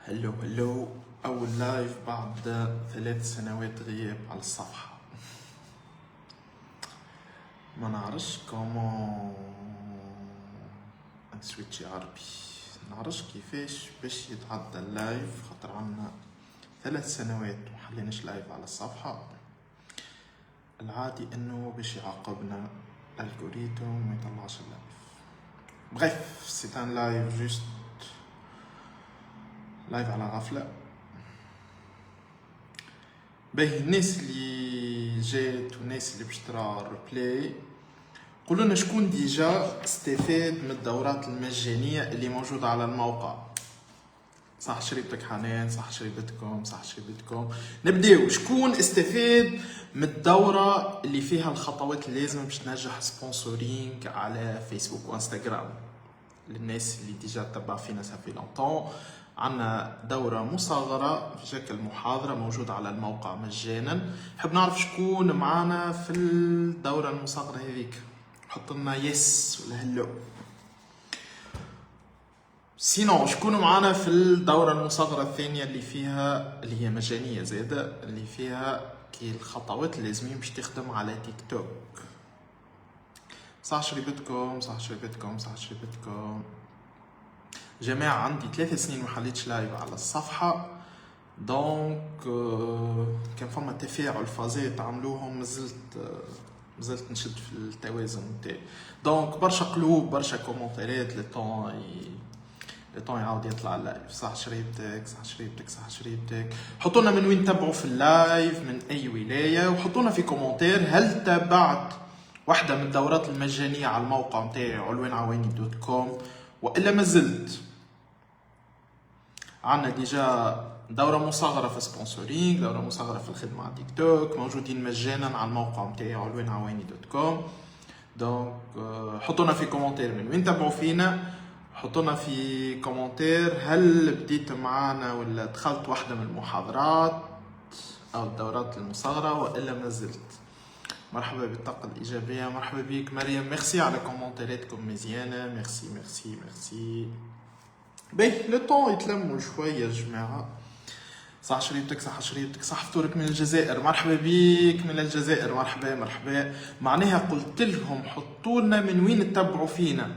هلو أول لايف بعد 3 سنوات غياب على الصفحة. ما نعرفش كومون نسويتشي عربي، نعرفش كيفاش باش يتعدى اللايف، خاطر عنا 3 سنوات محليناش لايف على الصفحة. العادي انه باش يعاقبنا الالغوريتم وما يطلعش اللايف. بغيف سي ان لايف جوست لايف على غفلة. باهي الناس اللي جات والناس اللي باش ترى الريبلاي قولوا لنا شكون ديجا استفاد من الدورات المجانية اللي موجودة على الموقع. صح شريبتك حنان، صح شريبتكم، صح شريبتكم. نبداو، شكون استفاد من الدورة اللي فيها الخطوات اللازمة باش تنجح سبونسورينغ على فيسبوك وانستغرام؟ للناس اللي ديجا تتبع فينا سافي لونطون، عنا دورة مصغرة في شكل محاضرة موجودة على الموقع مجانا. نحب نعرف شكون معانا في الدورة المصغرة هذيك، حط لنا يس ولا هلو. سينو شكون معانا في الدورة المصغرة الثانية اللي هي مجانية زيادة، اللي فيها كي الخطوات اللازمين باش تخدم على تيك توك؟ صح شريبتكم، صح شريبتكم، صح شريبتكم. جماعة عندي 3 سنين ما حليتش لايف على الصفحة، دونك كان فما تفاعل فظيع تعملوهم، مازلت نشد في التوازن نتاعي. دونك برشا قلوب، برشا كومنتات لطون يعاود يطلع اللايف. صح شريبتك، صح شريبتك، صح شريبتك. حطونا من وين تبعوا في اللايف، من اي ولاية، وحطونا في كومنتير هل تابعت واحدة من الدورات المجانية على الموقع نتاعي علوانعواني.com وإلا ما زلت. عنا ديجا دورة مصغرة في سبونسورينغ، دورة مصغرة في الخدمة على تيك توك، موجودين مجانا على الموقع نتاعي علوانعواني.com. دونك حطونا في كومنتير من وين تابعوا فينا، حطونا في كومنتير هل بديت معانا ولا دخلت واحدة من المحاضرات أو الدورات المصغرة وإلا ما زلت. مرحبا بالطاقة الإيجابية، مرحبا بيك مريم، ميرسي على كومنتاراتكم مزيانة، ميرسي ميرسي ميرسي. باهي لو طون يتلموا شوية يا جماعة. صح شريبتك، صح شريبتك، صح فطورك من الجزائر، مرحبا بيك من الجزائر، مرحبا مرحبا. معناها قلت لهم حطوا لنا من وين تتبعوا فينا.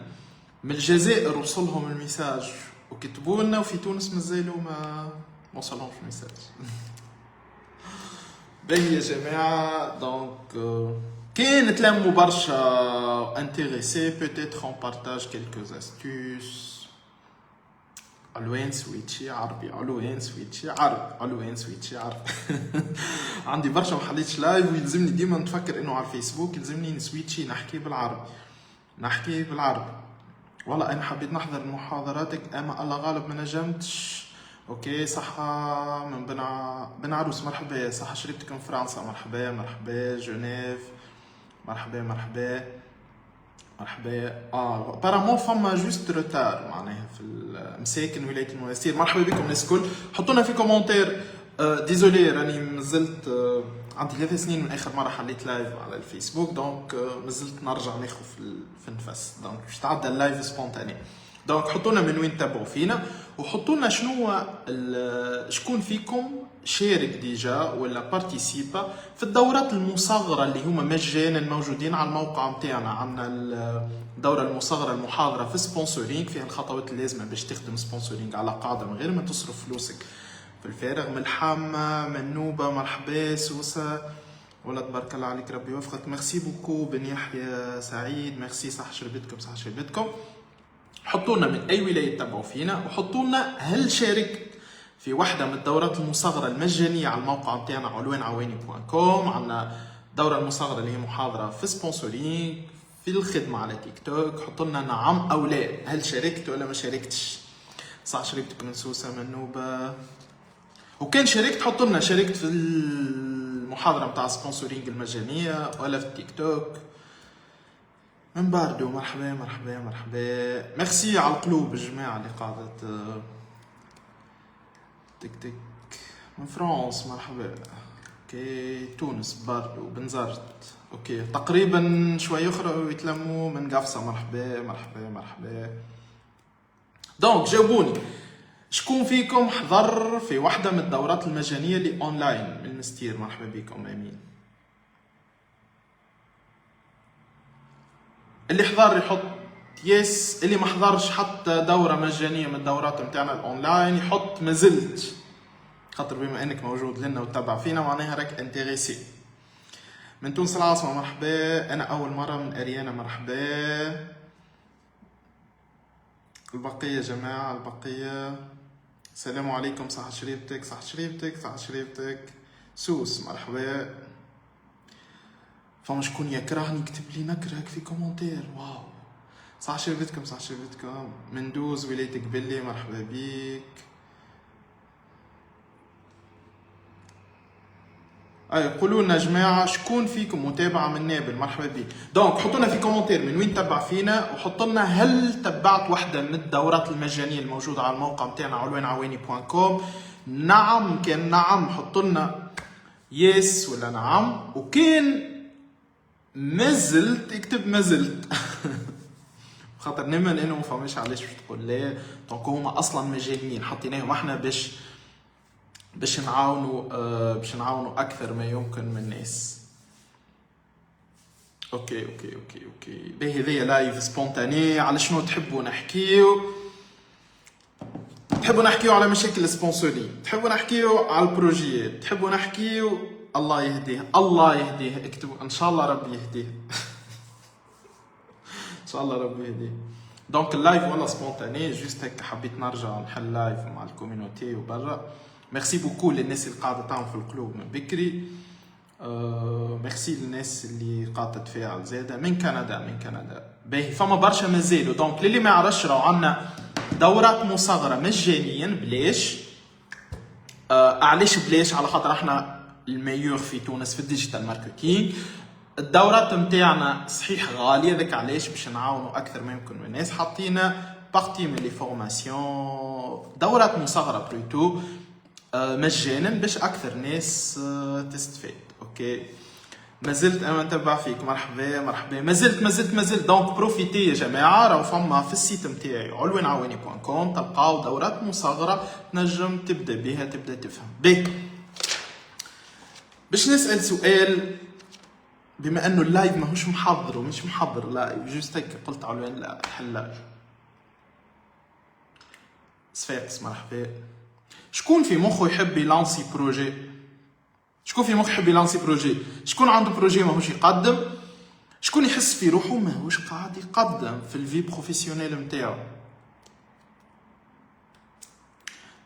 من الجزائر وصلهم الميساج وكتبوا لنا، وفي تونس مازالوا ما وصلهمش الميساج. باهي يا جماعة، دونك كاين تلموا برشا انتريسي، بوتيتر اون بارتاج كيلكوز استوس. علوان سويتشي عربي، علوان سويتشي عربي، علوان سويتشي عربي. عندي برشا محليتش لايف ويلزمني ديما نتفكر انه على الفيسبوك يلزمني نسويتشي نحكي بالعربي، نحكي بالعربي. والله انا حبيت نحضر محاضراتك اما الله غالب ما نجمتش. اوكي صحة من بن عروس، مرحبا. صحة شريبتك من فرنسا، مرحبا مرحبا. جنيف مرحبا مرحبا مرحبا. بارامون فما جوست روتار معناها في مساكن ولاية المنستير. مرحبا بكم الناس الكل، حطونا في كومنتير. ديزولي راني مازلت عندي 3 سنين من اخر مره حليت لايف على الفيسبوك، دونك مازلت نرجع ناخذ في النفس، دونك باش تعدى اللايف سبونتاني. دونك حطونا من وين تتابعوا فينا، وحطونا شكون فيكم شارك ديجا ولا بارتيسيبا في الدورات المصغره اللي هما مجانا موجودين على الموقع نتاعنا. عندنا الدوره المصغره المحاضره في سبونسورينغ، فيها الخطوات اللازمه باش تخدم سبونسورينغ على قاعده من غير ما تصرف فلوسك في الفارغ. ملحمة منوبة، مرحبا. سوسة ولا تبارك الله عليك، ربي يوفقك. ميرسي بوكو بن يحيى سعيد، ميرسي. صح شربتكم، صح شربتكم. حطونا من اي ولاية تتابعوا فينا، وحطونا هل شاركت في واحدة من الدورات المصغرة المجانية على الموقع نتاعنا علوانعواني.com. عندنا دورة المصغرة اللي هي محاضرة في سبونسورينغ في الخدمة على تيك توك. حطوا لنا نعم او لا، هل شاركت ولا ما شاركتش. صح شاركتك من سوسة منوبة. وكان شاركت حطوا لنا شاركت في المحاضرة متاع سبونسورينغ المجانية ولا في التيك توك. من باردو مرحبا مرحبا مرحبا. ميرسي على القلوب الجماعة اللي قاعدة تك تك. من فرنسا مرحبا. اوكي تونس باردو بنزرت. اوكي تقريبا شوية اخرى ويتلموا من قفصة. مرحبا مرحبا مرحبا. دونك جاوبوني شكون فيكم حضر في واحدة من الدورات المجانية اللي اونلاين من المستير؟ مرحبا بكم. امين. اللي حضر يحط يس، اللي ما حضرش حتى دورة مجانية من الدورات متاعنا الاونلاين يحط ما زلت، خاطر بما انك موجود لنا وتتبع فينا معناها راك انتريسي. من تونس العاصمة مرحبا. انا اول مرة من اريانا مرحبا. البقية جماعة البقية السلام عليكم. صحة شريبتك صحة شريبتك صحة شريبتك. سوس مرحبا. فما شكون يكرهني يكتب لي نكرهك في كومنتير. واو صحة شريبتكم صحة شريبتكم. مندوز ولاية قبلي مرحبا بيك. قولوا لنا جماعة شكون فيكم متابعة من نابل مرحبا بيك. دونك حطوا لنا في كومنتير من وين تبع فينا، وحطوا لنا هل تبعت واحدة من الدورات المجانية الموجودة على الموقع متاعنا علوانعواني.com. نعم كان نعم حطوا لنا يس ولا نعم، وكان مازلت اكتب مازلت خاطر نمن انه ما فهمش علاش باش تقول لا. دونك هما اصلا مجانيين حطيناهم احنا باش نعاونوا اكثر ما يمكن من الناس. اوكي باهي هذايا لايف سبونتاني. على شنو تحبوا نحكيو؟ تحبوا نحكيو على مشاكل سبونسوري، تحبوا نحكيو على البروجيات، تحبوا نحكيو الله يهديه الله يهديه. اكتبوا ان شاء الله ربي يهديه ان شاء الله ربي يهديه. دونك اللايف ولا سبونتاني جوست هيك حبيت نرجع نحل لايف مع الكوميونيتي وبرا. ميرسي بوكو للناس اللي قاعده تعمل في القلوب من بكري. ميرسي للناس اللي قاعده تتفاعل زاده من كندا. باهي فما برشا مازالوا. دونك للي ما يعرفش راهو عندنا دورات مصغره مجانيا بلاش. علاش بلاش؟ على خاطر احنا الميور في تونس في الديجيتال ماركتينغ. الدورات نتاعنا صحيح غاليه، ذاك علاش باش نعاونوا اكثر ما يمكن من الناس حاطين بارتي من لي فورماسيون دورات مصغره بلوتو مجانا باش اكثر ناس تستفيد. اوكي مازلت انا نتبع فيك مرحبا. مازلت دونك بروفيتي يا جماعه. راهو فما في السيت نتاعي علوانعواني.com تلقاو دورات مصغره تنجم تبدا بها تبدا تفهم بيه. باش نسال سؤال، بما انه اللايف ماهوش محضر ومش محضر لايف جوست هيك قلت علوان لا حل صفاقس مرحبا. شكون في مخه يحب يلانسي بروجي؟ شكون عنده بروجي ماهوش يقدم؟ شكون يحس في روحه ماهوش قاعد يقدم في الفي بروفيسيونيل نتاعو؟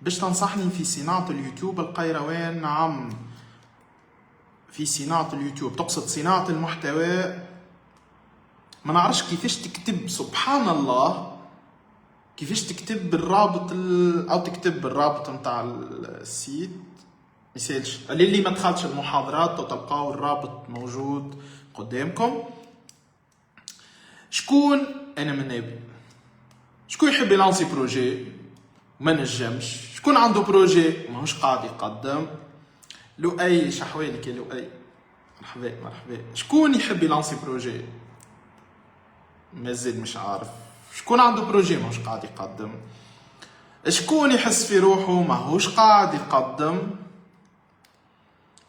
باش تنصحني في صناعة اليوتيوب القيروان؟ نعم في صناعة اليوتيوب. تقصد صناعة المحتوى؟ ما نعرفش كيفاش تكتب سبحان الله كيفاش تكتب بالرابط او تكتب بالرابط نتاع السيت ميسالش. اللي ما دخلش المحاضرات تلقاو الرابط موجود قدامكم. شكون انا من نابل؟ شكون يحب يلانسي بروجي ما نجمش؟ شكون عنده بروجي ماهوش قاعد يقدم؟ لؤي شحوالك يا لؤي مرحبا. شكون يحب يلانسي بروجي؟ مازال مش عارف. شكون عنده بروجي ماهوش قاعد يقدم؟ شكون يحس في روحه ماهوش قاعد يقدم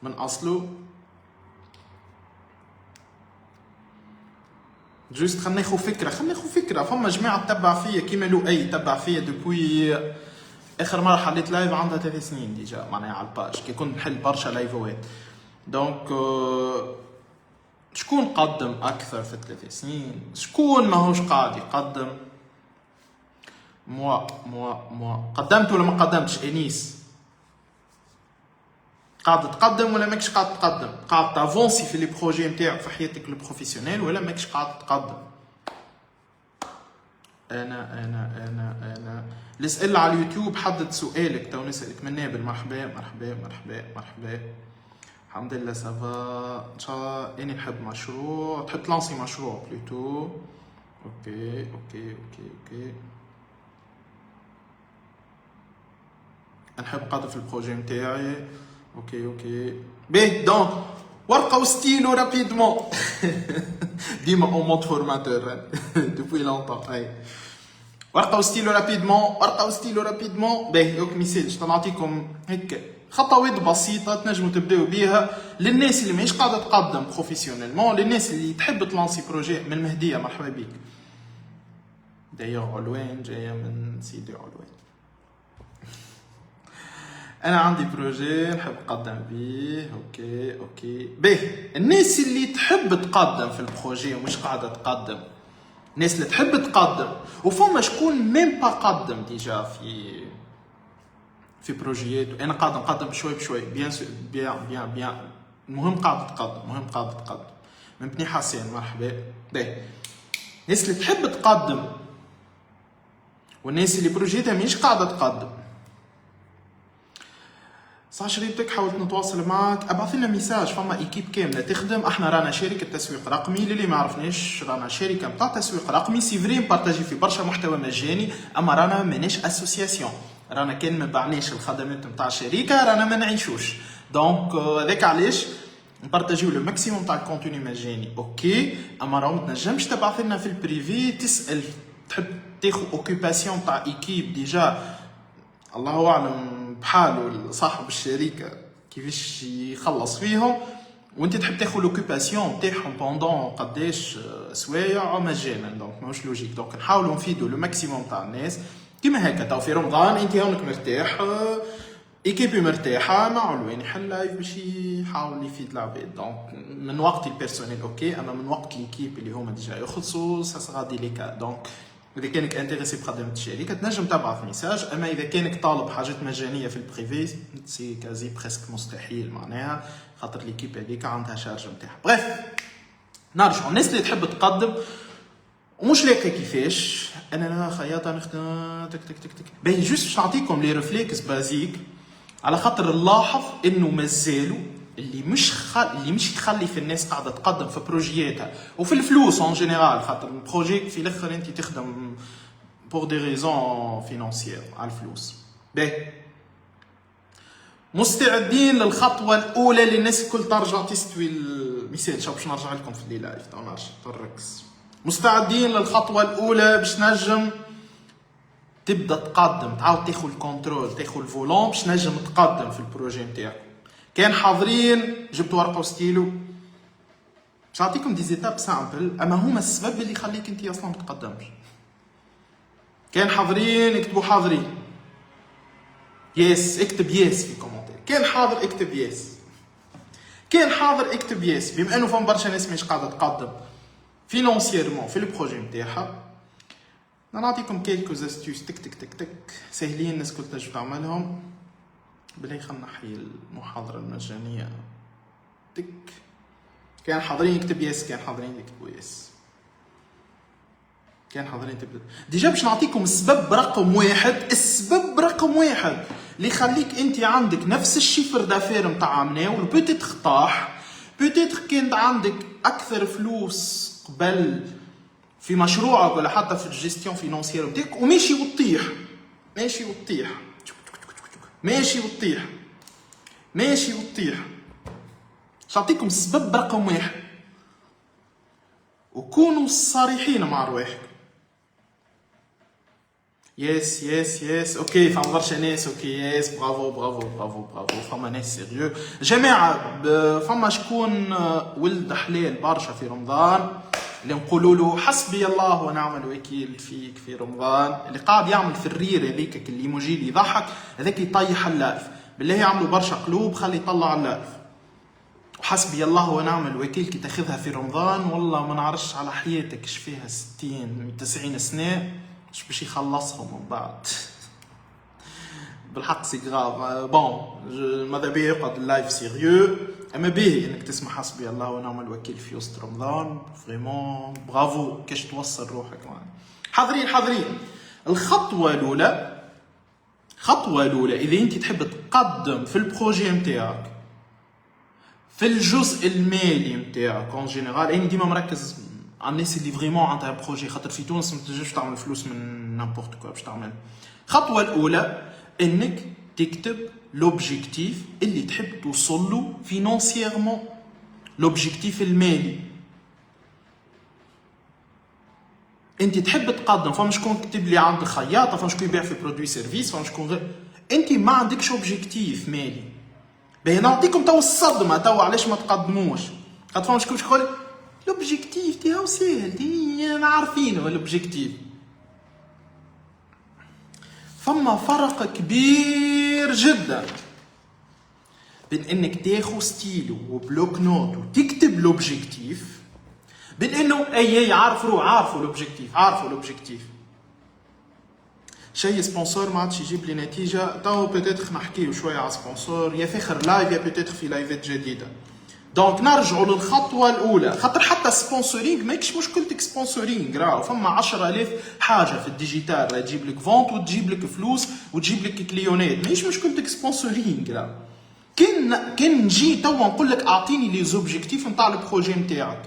من اصله؟ جوست خلينا ناخذ فكره. فما جماعه تتبع فيا كيما لؤي تبع فيا دوبوي اخر مره حليت لايف عندها 3 سنين ديجا معناها على الباج كي كنت نحل برشا لايفوات. دونك شكون قدم اكثر في 3 سنين؟ شكون ماهوش قاعد يقدم؟ موا قدمت ولا ما قدمتش؟ انيس قاعد تقدم ولا ماكش قاعد تقدم؟ قاعد تافونسي في لي بروجي نتاعك في حياتك البروفيسيونيل ولا ماكش قاعد تقدم؟ انا اللي سأل على اليوتيوب حدد سؤالك تو نسألك من نابل. مرحبا. الحمد لله سافا. ان شاء الله اني نحب مشروع. تحب تلانسي مشروع بلوتو؟ اوكي نحب قادر في البروجي نتاعي. اوكي بيه. دونك ورقه وستيلو رابيدمون ديما او مود فورماتور دوبوي لونطون. اي ورقه وستيلو رابيدمون، ورقه وستيلو رابيدمون. باهي دوك ميساج نعطيكم هيك خطوات بسيطه تنجموا تبداو بيها للناس اللي ماهيش قاعده تقدم بروفيسيونيلمون، للناس اللي تحب تلانسي بروجي. من المهديه مرحبا بك. دايوغ علوان جايه من سيدي علوان. انا عندي بروجي نحب نقدم بيه. اوكي باهي. الناس اللي تحب تقدم في البروجي ومش قاعده تقدم، الناس اللي تحب تقدم وفما شكون ميم با قدم ديجا في بروجيات، انا قاعد نقدم بشوي بشوي. بيان المهم قاعد تقدم. من بني حسين مرحبا. باهي الناس اللي تحب تقدم والناس اللي بروجيتها مش قاعده تقدم، صح شريطك حاولت نتواصل معك، ابعث لنا ميساج. فما ايكيب كامله تخدم. احنا رانا شركه تسويق رقمي، للي ما عرفناش رانا شركه نتاع تسويق رقمي. سي فري نبارطاجي في برشا محتوى مجاني، اما رانا ماناش اسوسياسيون. رانا كان ما بعناش الخدمات نتاع الشركه رانا ما نعيشوش. دونك هذاك علاش نبارطاجيو لو ماكسيموم تاع الكونتوني مجاني. اوكي اما راهو ما تنجمش تبعث لنا في البريفي تسال تحب تاخذ اوكيباسيون تاع ايكيب ديجا الله اعلم بحاله صاحب الشركه كيفاش يخلص فيهم، وانت تحب تاخذ لوكوباسيون تاعهم بوندون قداش سوايع مجانا. دونك ماهوش لوجيك. دونك نحاولوا نفيدوا لو ماكسيموم تاع الناس كيما هكا. تو في رمضان انت هونك مرتاح، ايكيبي مرتاحه، مع علوان يحل لايف باش يحاول يفيد العباد. دونك من وقت البيرسونيل اوكي، اما من وقت ليكيب اللي هما ديجا يخلصوا سا غادي ليكا. دونك اذا كانك انتريسي بخدمه الشركه تنجم تبعث ميساج، اما اذا كانك طالب حاجات مجانيه في البريفي سي كازي بريسك مستحيل معناها، خاطر ليكيب هذيك عندها شارج نتاعها. بريف نرجعوا الناس اللي تحب تقدم ومش لاقي كيفاش. انا خياطه نخدم تك تك تك تك. باهي جوست باش نعطيكم لي ريفليكس بازيك، على خاطر نلاحظ انه مازالوا اللي مش يخلي في الناس قاعده تقدم في بروجياتها وفي الفلوس اون جينيرال، خاطر البروجي في الاخر انت تخدم بور دي ريزون فينانسيير على الفلوس. باهي مستعدين للخطوه الاولى للناس الكل ترجع تستوي المثال. شوف باش نرجع لكم في اللايف تو نرجع تركز. مستعدين للخطوه الاولى باش نجم تبدا تقدم، تعاود تاخذ الكونترول، تاخذ الفولون باش نجم تقدم في البروجي نتاعك. كان حاضرين جبتوا ورقه وستيلو باش نعطيكم دي زيتاب سامبل، اما هما السبب اللي يخليك انت اصلا ما تقدمش. كان حاضرين اكتبوا حاضرين، يس اكتب يس في كومنتير. كان حاضر اكتب يس، كان حاضر اكتب يس. بما انه فما برشا ناس مش قاعده تقدم فينانسييرمون في البروجي نتاعها، نعطيكم كيلكو زاستيوس تك تك تك تك سهلين الناس كل تنجم تعملهم. بلاي خلنا نحيي المحاضره المجانيه. تك كان حاضرين يكتب يس، كان حاضرين يكتبوا يس، كان حاضرين تبدا ديجا. باش نعطيكم السبب رقم واحد، السبب رقم واحد اللي يخليك انت عندك نفس الشيفر دافير نتاع عمناول، بوتيتر طاح، بوتيتر كانت عندك اكثر فلوس قبل في مشروعك ولا حتى في الجيستيون فينانسيير نتاعك، وماشي وتطيح ماشي وتطيح ماشي وتطيح ماشي وتطيح. نعطيكم السبب رقم واحد، وكونوا صريحين مع رواحكم. يس يس يس اوكي. فما برشا ناس اوكي يس برافو برافو برافو برافو. فما ناس سيريو جماعه. فما شكون ولد حلال برشا في رمضان اللي نقولوا له حسبي الله ونعم الوكيل فيك في رمضان، اللي قاعد يعمل في الرير هذيك اللي ايموجي اللي يضحك هذاك يطيح اللايف. بالله يعملوا برشا قلوب خلي يطلع اللايف. وحسبي الله ونعم الوكيل كي تاخذها في رمضان والله ما نعرفش على حياتك اش فيها 60 90 سنه اش باش يخلصهم من بعد. بالحق سي غراف. بون ماذا بيه يقعد اللايف سيريو، اما باهي انك تسمع حسبي الله ونعم الوكيل في وسط رمضان. فريمون برافو كاش توصل روحك معنا. حاضرين حاضرين. الخطوه الاولى، الخطوه الاولى اذا انت تحب تقدم في البروجي نتاعك في الجزء المالي نتاعك اون جينيرال، انا ديما مركز على الناس اللي فريمون عندها بروجي، خاطر في تونس ما تنجمش تعمل فلوس من نامبورت كوا باش تعمل. الخطوه الاولى انك تكتب لوبجيكتيف اللي تحب توصل له فينانسييرمون، لوبجيكتيف المالي انت تحب تقدم، فما شكون كتب لي عند خياطه، فما شكون يبيع في برودوي سيرفيس، فما شكون غير، انت ما عندكش اوبجيكتيف مالي. باهي نعطيكم تو الصدمه تو علاش ما تقدموش. خاطر فما شكون يقول لوبجيكتيف تي هاو ساهل تي عارفينه الاوبجيكتيف. فما فرق كبير جدا بين انك تاخذ ستيلو وبلوك نوت وتكتب لوبجيكتيف، بين انه اي عارفوا لوبجيكتيف. شيء سبونسور ما عادش يجيب لي نتيجه. تو بيتيتر نحكيو شويه على سبونسور يا في اخر لايف يا بيتيتر في لايفات جديده. دونك نرجعوا للخطوه الاولى، خاطر حتى السبونسورينغ ماكش مشكلتك سبونسورينغ، راهو فما 10,000 حاجه في الديجيتال راه تجيب لك فونت وتجيب لك فلوس وتجيب لك كليونات، ماهيش مشكلتك سبونسورينغ. راهو كان نجي تو نقول لك اعطيني لي زوبجيكتيف نتاع البروجي نتاعك،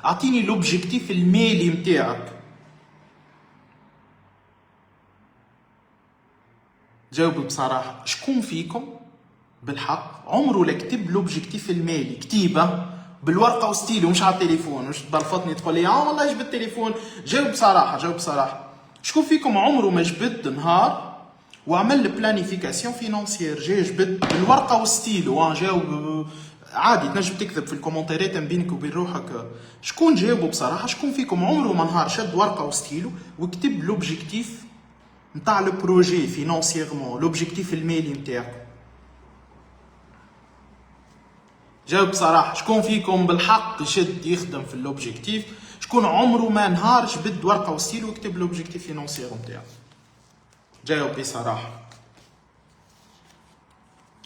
اعطيني لوبجيكتيف المالي نتاعك، جاوب بصراحه. شكون فيكم بالحق عمره لا كتب لوبجيكتيف المالي كتيبه بالورقه وستيلو مش على التليفون؟ مش تبلفطني تقول لي والله جبت التليفون. جاوب بصراحه. شكون فيكم عمره ما جبد نهار وعمل بلانيفيكاسيون فينانسيير، جاي جبد بالورقه وستيلو؟ جاوب عادي، تنجم تكذب في الكومنتات بينك وبين روحك. شكون جاوبوا بصراحه؟ شكون فيكم عمره ما نهار شد ورقه وستيلو وكتب لوبجيكتيف نتاع البروجي فينانسييرمون، لوبجيكتيف المالي نتاعك؟ جاوب بصراحه. شكون فيكم بالحق يشد يخدم في اللوبجيكتيف؟ شكون عمره ما نهار جبد ورقه وستيلو وكتب لوبجيكتيف فينانسيير نتاعو؟ جاوب بصراحه.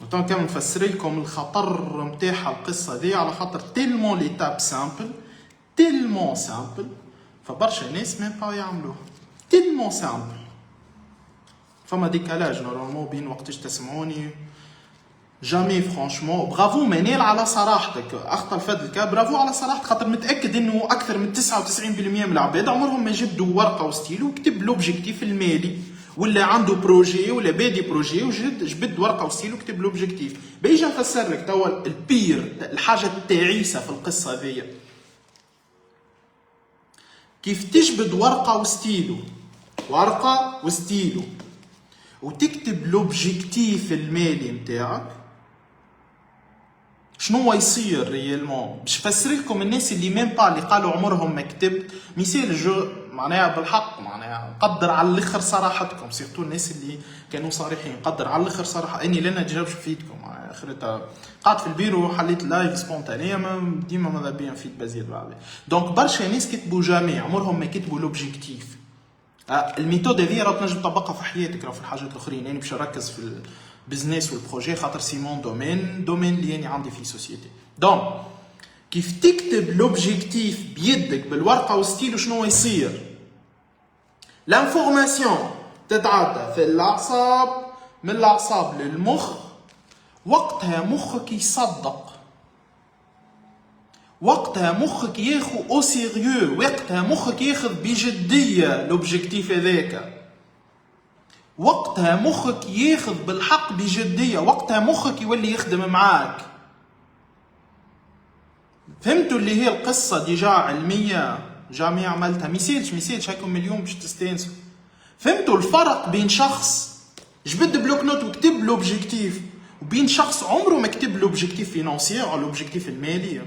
وطبعا كان نفسر لكم الخطر نتاعها القصه دي، على خاطر تيلمون ليتاب سامبل فبرشا ناس ما يبقاو يعملوها. تيلمون سامبل، فما ديكالاج نورمالمون بين وقتاش تسمعوني. جامي فرانشمون برافو منال على صراحتك اخطا الفدلكا، برافو على صراحتك، خاطر متاكد انه اكثر من 99% من العباد عمرهم ما جبدوا ورقه وستيلو وكتب لوبجيكتيف المالي، ولا عنده بروجي ولا بادي بروجي وجبد ورقه وستيلو وكتب لوبجيكتيف. بيجي نفسر لك توا البير، الحاجه التعيسه في القصه ذي، كيف تجبد ورقه وستيلو وتكتب لوبجيكتيف المالي نتاعك. شنو يصير ريالمون؟ باش نفسر لكم الناس اللي ميم با اللي قالوا عمرهم ما كتبت مثال جو، معناها بالحق معناها نقدر على الاخر صراحتكم، سيرتو الناس اللي كانوا صريحين، نقدر على الاخر صراحه اني لنا نجاوبش فيدكم. اخرتها قعدت في البيرو حليت لايف سبونتانيه، ديما ماذا بيا نفيد بزيد بعد. دونك برشا ناس كتبوا جامي عمرهم ما كتبوا لوبجيكتيف. الميثود هذه راه تنجم تطبقها في حياتك، راه في الحاجات الاخرين. يعني باش نركز في البزنس والبروجي خاطر سيمون دومين اللي يعني عندي في سوسيتي. دونك كيف تكتب لوبجيكتيف بيدك بالورقه وستيلو، شنو يصير؟ لانفورماسيون تتعدى في الاعصاب، من الاعصاب للمخ، وقتها مخك يصدق، وقتها مخك ياخذ او سيريو، وقتها مخك ياخذ بجديه لوبجيكتيف هذاك، وقتها مخك ياخذ بالحق بجديه، وقتها مخك يولي يخدم معاك. فهمتوا اللي هي القصه ديجا علميه جامعه عملتها، ميسالش هاكم مليون باش تستانسوا. فهمتوا الفرق بين شخص جبد بلوك نوت وكتب لوبجيكتيف وبين شخص عمره ما كتب لوبجيكتيف فينانسيير او لوبجيكتيف المالي؟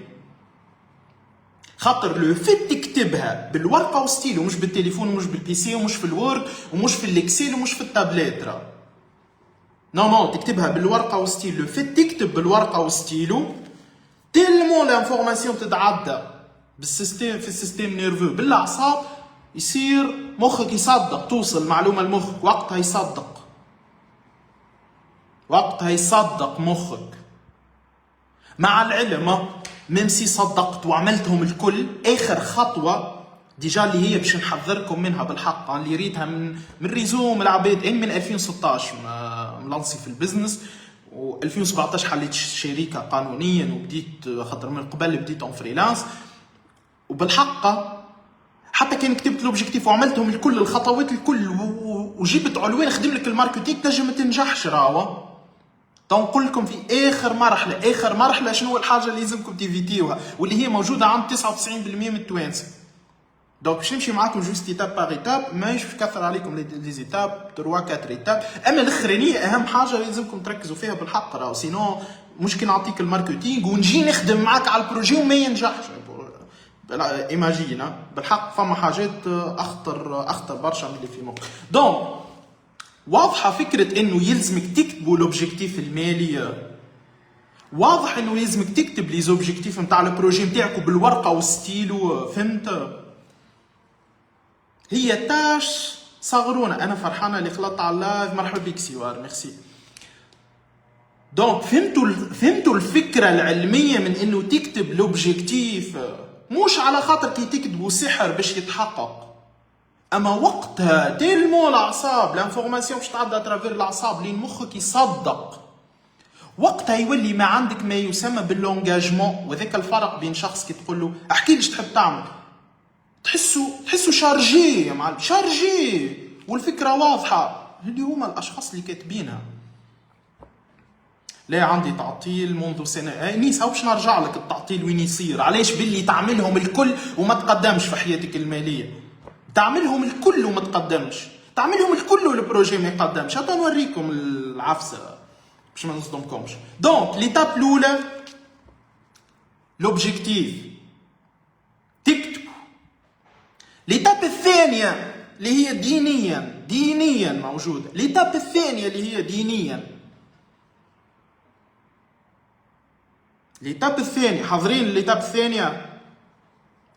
خاطر لو فيت تكتبها بالورقه وستيلو، مش بالتليفون ومش بالبيسي ومش في الوورد ومش في الاكسل ومش في التابلت، نو تكتبها بالورقه وستيلو. لو فيت تكتب بالورقه وستيلو تيلمون لانفورماسيون تتعدى بالسيستم، في السيستم نيرفو بالاعصاب، يصير مخك يصدق، توصل معلومه لمخك، وقتها يصدق مخك. مع العلم ميمسي صدقت وعملتهم الكل، اخر خطوه ديجا اللي هي باش نحذركم منها بالحق، اللي ريتها من ريزوم العباد من 2016 ملانسي في البزنس، و2017 حليت شركه قانونيا وبديت، خاطر من قبل بديت اون فريلانس. وبالحق حتى كان كتبت لوبجيكتيف وعملتهم الكل، الخطوات الكل، وجبت علوان خدم لك الماركتينغ، تنجم ما تنجحش. راهو نقول لكم في اخر مرحله شنو الحاجه اللي لازمكم تيفيتيوها، واللي هي موجوده عند 99% من التوانسه. دونك باش نمشي معاكم جوست ايتاب باغ ايتاب، ماهيش باش نكثر عليكم لي زيتاب 3 4 ايتاب. اما الاخرانيه اهم حاجه لازمكم تركزوا فيها بالحق، راهو سينو مش نعطيك الماركتينغ ونجي نخدم معاك على البروجي وما ينجحش. ايماجينا بالحق فما حاجات اخطر برشا من اللي في مخك. دونك واضحه فكره انه يلزمك تكتبوا لوبجيكتيف المالي، واضح انه لازمك تكتب لي زوبجيكتيف نتاع البروجي نتاعك بالورقه والستيلو، فهمت؟ هي تاش صغرونا. انا فرحانه اللي خلطت على اللايف، مرحبا بك سيوار، ميرسي. دونك فهمتوا الفكره العلميه من انه تكتب لوبجيكتيف، مش على خاطر كي تكتبوا سحر باش يتحقق، اما وقتها تلمو الاعصاب، لانفورماسيون باش تعدى اترافير الاعصاب لين مخك يصدق، وقتها يولي ما عندك ما يسمى باللونجاجمون. وذاك الفرق بين شخص كي تقول له احكي لي ايش تحب تعمل، تحسوا شارجي يا معلم، شارجي، والفكره واضحه. اللي هما الاشخاص اللي كاتبينها. لا عندي تعطيل منذ سنه نيس، باش نرجع لك التعطيل وين يصير، علاش باللي تعملهم الكل وما تقدمش في حياتك الماليه، تعملهم الكل وما تقدمش، تعملهم الكل والبروجي ما يقدمش. حتى نوريكم العفسه باش ما نصدمكمش. دونك ليتاب الاولى لوبجيكتيف تكتبوا. ليتاب الثانيه اللي هي دينيا موجوده. ليتاب الثانيه اللي هي دينيا، ليتاب الثاني حاضرين. الليتاب الثانيه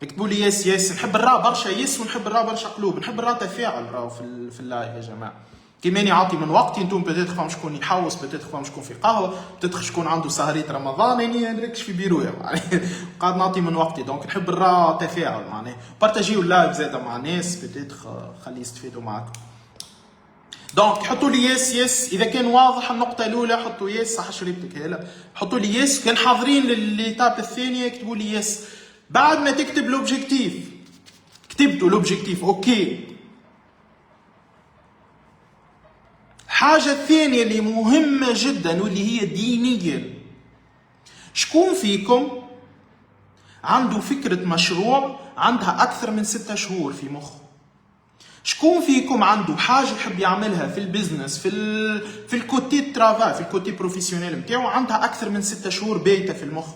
اكتبوا لي يس. نحب الراء برشا يس، ونحب الراء برشا قلوب، نحب الراء تفاعل راهو في اللايف يا جماعه. كيماني عاطي من وقتي، انتم بتاتر فهم شكون يحوس، بتاتر فهم شكون في قهوه، بتاتر شكون عنده سهريه رمضان، يعني نركش في بيرويا معناها قاعد نعطي من وقتي. دونك نحب الراء تفاعل معناها، بارتاجيو اللايف زاده مع ناس بتاتر خلي يستفيدوا معاكم. دونك حطوا لي يس اذا كان واضح النقطه الاولى، حطوا يس صح شريبتك هلا، حطوا لي يس. كان حاضرين للتاب الثانيه اكتبوا لي يس. بعد ما تكتب لوبجيكتيف، كتبتوا لوبجيكتيف اوكي. الحاجه الثانيه اللي مهمه جدا واللي هي دينيا، شكون فيكم عنده فكره مشروع عندها اكثر من 6 شهور في مخه؟ شكون فيكم عنده حاجه يحب يعملها في البيزنس، في الكوتي ترافاي، في الكوتي بروفيسيونيل نتاعو عندها اكثر من 6 شهور بايته في المخ؟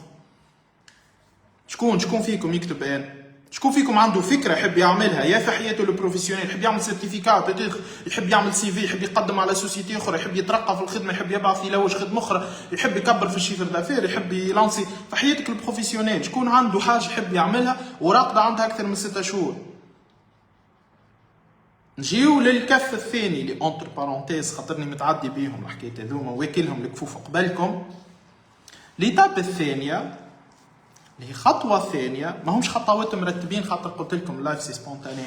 شكون فيكم يكتب ان؟ شكون فيكم عنده فكره يحب يعملها يا في حياته البروفيسيونيل، يحب يعمل سيرتيفيكات، يحب يعمل سي في، يحب يقدم على سوسيتي اخرى، يحب يترقى في الخدمه، يحب يبعث يلوج خدمه اخرى، يحب يكبر في الشيفر دافير، يحب يلانسي في حياتك البروفيسيونيل. شكون عنده حاجه يحب يعملها وراقده عندها اكثر من 6 شهور؟ نجيو للكف الثاني اللي اونتر بارونتيز، خاطرني متعدي بيهم الحكايه هذوما واكلهم الكفوف قبلكم. ليتاب الثانيه اللي هي خطوه ثانيه، ما همش خطوات مرتبين خاطر قلت لكم اللايف سي سبونتاني.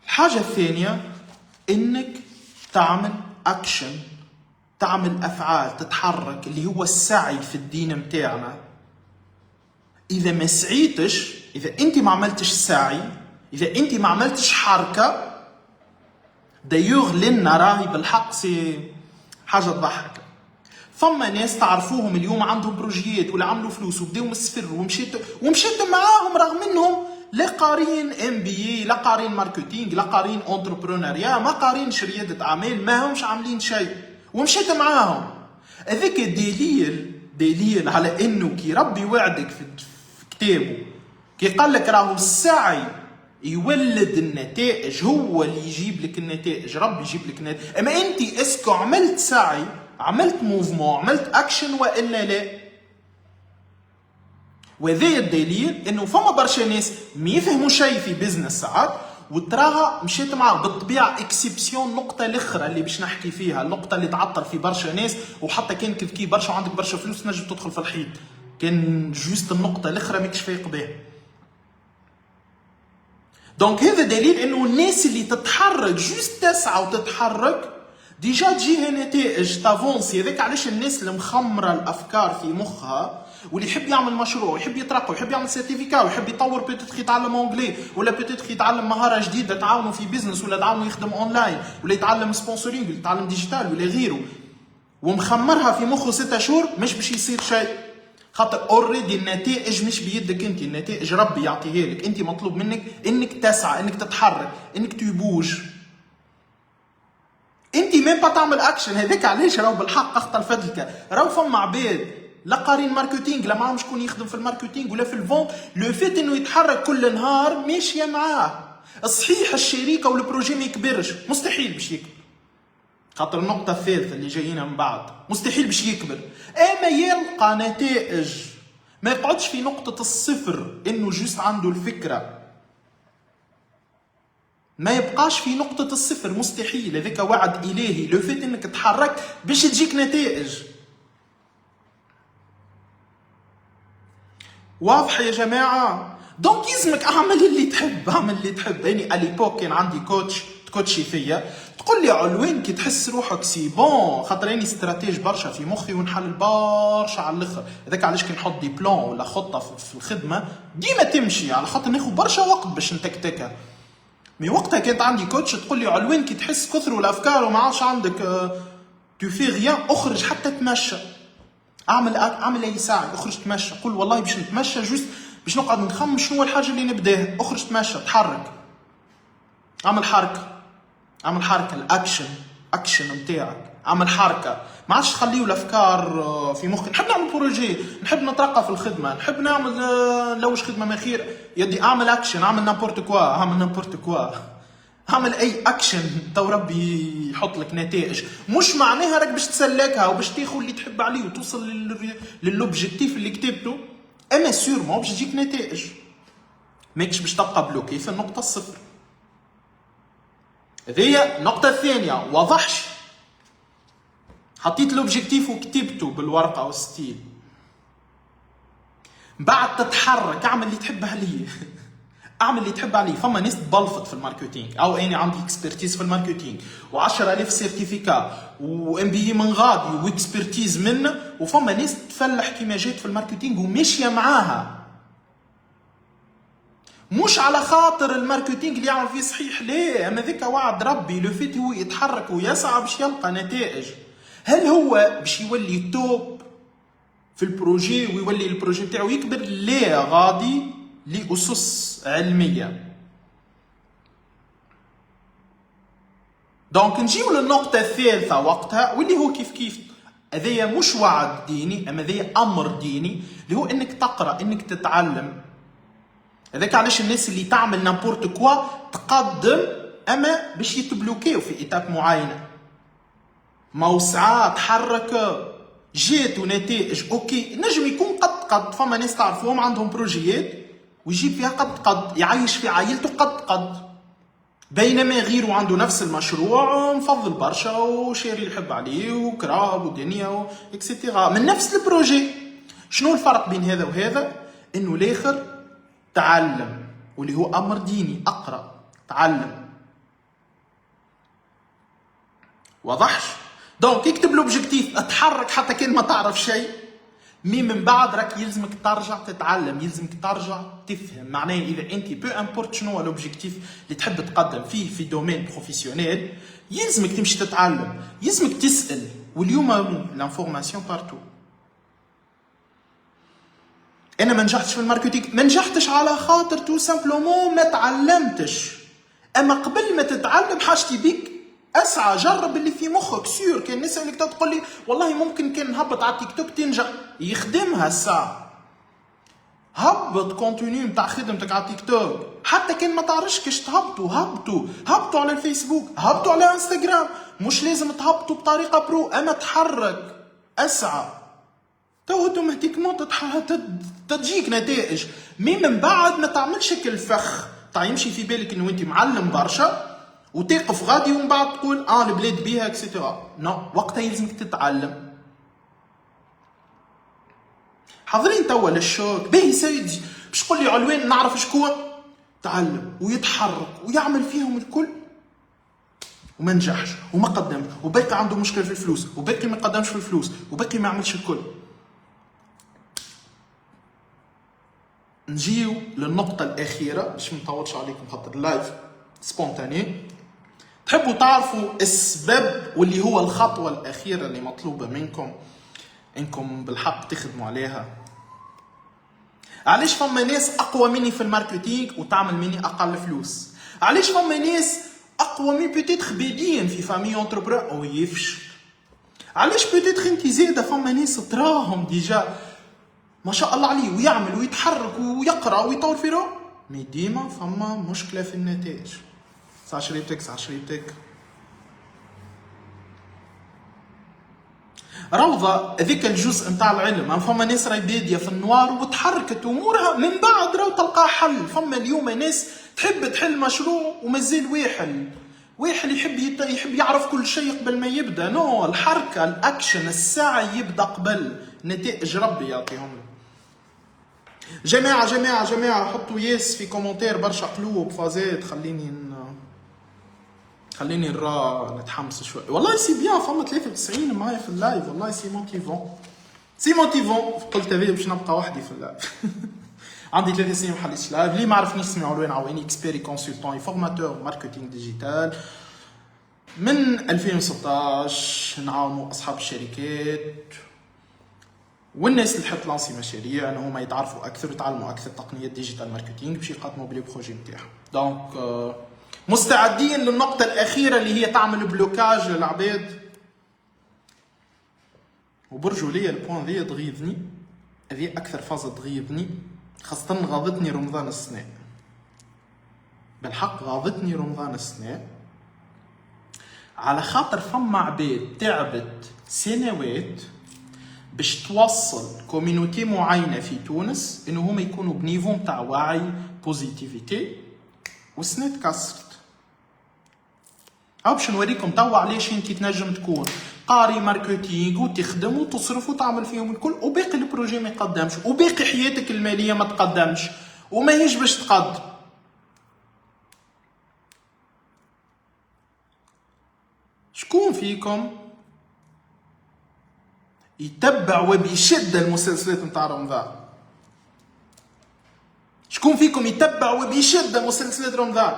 الحاجه الثانيه انك تعمل اكشن، تعمل افعال، تتحرك، اللي هو السعي في الدين متاعنا. اذا ما سعيتش، اذا انت ما عملتش سعي، اذا انت ما عملتش حركه، دايوغ لنا راهي بالحق سي حاجه تضحك. فما ناس تعرفوهم اليوم عندهم بروجيات ولا عملوا فلوس وبداو من الصفر ومشيت معاهم رغم انهم لا قارين MBA، لا قارين ماركتينغ، لا قارين اونتربرونيريا، ما قارينش رياده اعمال، ما همش عاملين شيء ومشيت معاهم. هذاك دليل على انه كي ربي وعدك في كتابه، كي قال لك راهو السعي يولد النتائج، هو اللي يجيب لك النتائج، ربي يجيب لك النتائج. اما انت اسكو عملت سعي، عملت موفمون، عملت اكشن والا لا؟ وذا الدليل انه فما برشا ناس ما يفهموا شيء في بيزنس ساعات وتراها مشيت معاه بالطبيعه. اكسبسيون نقطه الاخرى اللي باش نحكي فيها، النقطه اللي تعطل في برشا ناس، وحتى كان كي برشا وعندك برشا فلوس نجم تدخل في الحيط، كان جوست النقطه الاخرى ماكش فايق بها. دونك هذا دليل انه الناس اللي تتحرك جوست تسعى وتتحرك ديجا تجيها نتائج تافونسي. هذاك علاش الناس المخمره الافكار في مخها واللي يحب يعمل مشروع ويحب يترقى ويحب يعمل سيرتيفيكا ويحب يطور، بيتيتر يتعلم اونجلي ولا بيتيتر يتعلم مهاره جديده تعاونوا في بيزنس ولا تعاونوا يخدم اونلاين ولا يتعلم سبونسورينغ ولا يتعلم ديجيتال ولا غيره، ومخمرها في مخه 6 شهور مش باش يصير شيء. خاطر اوريدي النتائج مش بيدك انت، النتائج ربي يعطيها لك، انت مطلوب منك انك تسعى، انك تتحرك، انك تبوج. انت مين با تعمل اكشن. هذاك علاش راهو بالحق اخطا الفدلكه، راهو فما عباد لا قارين ماركتينغ، لا معاهم شكون يخدم في الماركتينغ ولا في الفون، لو فيت انه يتحرك كل نهار ماشيه معاه. صحيح الشركه والبروجي ما يكبرش، مستحيل باش يكبر، خاطر النقطة الثالثة اللي جايين من بعد مستحيل باش يكبر، اما يلقى نتائج. ما يقعدش في نقطة الصفر انه جوست عنده الفكرة، ما يبقاش في نقطة الصفر، مستحيل. هذاك وعد الهي، لو فيت انك تحرك باش تجيك نتائج. واضح يا جماعة؟ دونك يلزمك اعمل اللي تحب، اعمل اللي تحب. يعني اليبوك كان عندي كوتشي فيا تقول لي علوين كي تحس روحك سي بون، خاطر راني استراتيج برشا في مخي ونحل برشا على الاخر. هذاك علاش كي نحط دي بلان ولا خطه في الخدمه ديما تمشي، على خاطر ناخذ برشا وقت باش نتكتكها. مي وقتها كانت عندي كوتش تقول لي علوين كي تحس كثروا الافكار وما عادش عندك تو في غيان، اخرج حتى تمشى، اعمل اي ساعه، اخرج تمشى. قول والله باش نتمشى جوست باش نقعد نخمم شنو الحاجه اللي نبداها. اخرج تمشى، تحرك، اعمل حركه الاكشن نتاعك، اعمل حركه. ما عادش تخليو الافكار في مخك. نحب نعمل بروجي، نحب نترقى في الخدمه، نحب نعمل لوش خدمه ما خير، يدي اعمل اكشن، اعمل نابورت كوا، اعمل اي اكشن تو ربي يحط لك نتائج. مش معناها راك باش تسلكها وباش تاخذ اللي تحب عليه وتوصل للوبجيكتيف اللي كتبته، اما سيرمون باش تجيك نتائج، ماكش باش تبقى بلوكي في النقطه الصفر. هذه النقطة الثانية، وضحش، حطيت لوبجيكتيف وكتبته بالورقة والستيل. بعد تتحرك، اعمل اللي تحب عليه اعمل اللي تحب عليه. فما ناس تبلفط في الماركتينغ، او اني عندي اكسبرتيز في الماركتينغ و10000 سيرتيفيكا وام بي من غادي واكسبرتيز منه، وفما ناس تفلح كيما جات في الماركتينغ وماشيه معاها. مش على خاطر الماركتينغ اللي يعمل فيه صحيح، ليه، اما ذيك وعد ربي، لو فيت هو يتحرك ويسعى باش يلقى نتائج. هل هو باش يولي توب في البروجي ويولي البروجي بتاعه يكبر؟ ليه، غادي لأسس علمية. دونك نجيو للنقطة الثالثة وقتها، واللي هو كيف هذايا مش وعد ديني، اما هذايا امر ديني، اللي هو انك تقرا، انك تتعلم. هذاك علاش الناس اللي تعمل نابورت كوا تقدم، اما باش يتبلوكيو في ايتاب معينه. موسعات تحرك، جات ونتائج اوكي، نجم يكون قد فما ناس تعرفوهم عندهم بروجيات ويجيب فيها قد يعيش في عائلته قد، بينما غيره عنده نفس المشروع مفضل برشا وشاري يحب عليه وكراب ودنيا اكسيتيرا من نفس البروجي. شنو الفرق بين هذا وهذا؟ انه الاخر تعلم، واللي هو امر ديني، اقرا تعلم. واضحش؟ دونك يكتب لوبجيكتيف، اتحرك حتى كان ما تعرف شيء، مي من بعد راك يلزمك ترجع تتعلم، يلزمك ترجع تفهم. معناه اذا انت بو امبورت شنو هو لوبجيكتيف اللي تحب تقدم فيه في دومين بروفيسيونيل، يلزمك تمشي تتعلم، يلزمك تسال. واليوم لانفورماسيون بارتو. انا ما نجحتش في الماركتينغ، ما نجحتش على خاطر تو سامبلومون ما تعلمتش. اما قبل ما تتعلم حاجتي بيك اسعى، جرب اللي في مخك. سيور كان الناس اللي تقول لي والله ممكن كان نهبط على تيك توك تنجح، يخدمها الساعه. هبط كونتوني نتاع خدمتك على تيك توك، حتى كان ما تعرفش كيش هبطوا على الفيسبوك، هبطوا على انستغرام. مش لازم تهبطوا بطريقه برو، اما تحرك، اسعى، تو اوتوماتيكمون تجيك نتائج. مي من بعد ما تعملش الفخ تاع يمشي في بالك انه انت معلم برشا وتقف غادي ومن بعد تقول البلاد بيها اكسيتيرا. نو، وقتها يلزمك تتعلم. حاضرين توا للشوك باهي سيدي باش تقول لي علوان نعرف شكون تعلم ويتحرك ويعمل فيهم الكل وما نجحش وما قدمش وباقي عنده مشكله في الفلوس وباقي ما قدمش في الفلوس وباقي ما عملش الكل. نجيو للنقطة الأخيرة باش ما نطولش عليكم خاطر اللايف سبونتاني. تحبوا تعرفوا السبب واللي هو الخطوة الأخيرة اللي مطلوبة منكم إنكم بالحق تخدموا عليها؟ علاش فما ناس اقوى مني في الماركتينغ وتعمل مني اقل فلوس؟ علاش فما ناس اقوى مني بوتيتر بادين في فامي اونتربرونور ويفشل؟ علاش بوتيتر انت زاده فما ناس تراهم ديجا ما شاء الله عليه ويعمل ويتحرك ويقرا ويطور في روحه، مي ديما فما مشكله في النتائج. صح شريتك روضه هذيك الجزء نتاع العلم. فما ناس راهي باديه في النوار وتحركت امورها من بعد راهو تلقى حل. فما اليوم ناس تحب تحل مشروع ومازال واحد يحب يعرف كل شيء قبل ما يبدا. نو، الحركه الاكشن السعي يبدا قبل، نتائج ربي يعطيهم. جماعه حطوا ياس في كومنتير برشا قلوب فازات. خليني نتحمس شوي. والله سي بيان فما 93 معايا في اللايف. والله سي موتيفون. قلت هذه باش نبقى وحدي في اللايف. عندي 3 سنين ما حليتش لايف. اللي ما عرفنيش سمعوا لوين عواني اكسبيري كونسلتون فورماتور ماركتينغ ديجيتال. من 2016 نعاونوا اصحاب الشركات والناس اللي تحب تلانسي مشاريع ان هما يتعرفوا اكثر ويتعلموا اكثر تقنيات ديجيتال ماركتينغ باش يقدموا بلي بروجي نتاعهم. دونك مستعدين للنقطة الأخيرة اللي هي تعمل بلوكاج للعباد. وبرجوا لي البوان ذي تغيظني، هذه أكثر فازة تغيظني، خاصة غاضتني رمضان السنة. بالحق غاضتني رمضان السنة على خاطر فما عباد تعبت سنوات باش توصل كوميونيتي معينة في تونس إنه هم يكونوا بنيفو متاع وعي بوزيتيفيتي، والسنة تكسرت. أو باش نوريكم توا علاش انتي تنجم تكون قاري ماركتينغ وتخدم وتصرف وتعمل فيهم الكل وباقي البروجي ما يقدمش وباقي حياتك المالية ما تقدمش وما هيش باش تقدم. شكون فيكم يتبع وبيشد المسلسلات نتاع رمضان؟ شكون فيكم يتبع وبيشد مسلسلات رمضان؟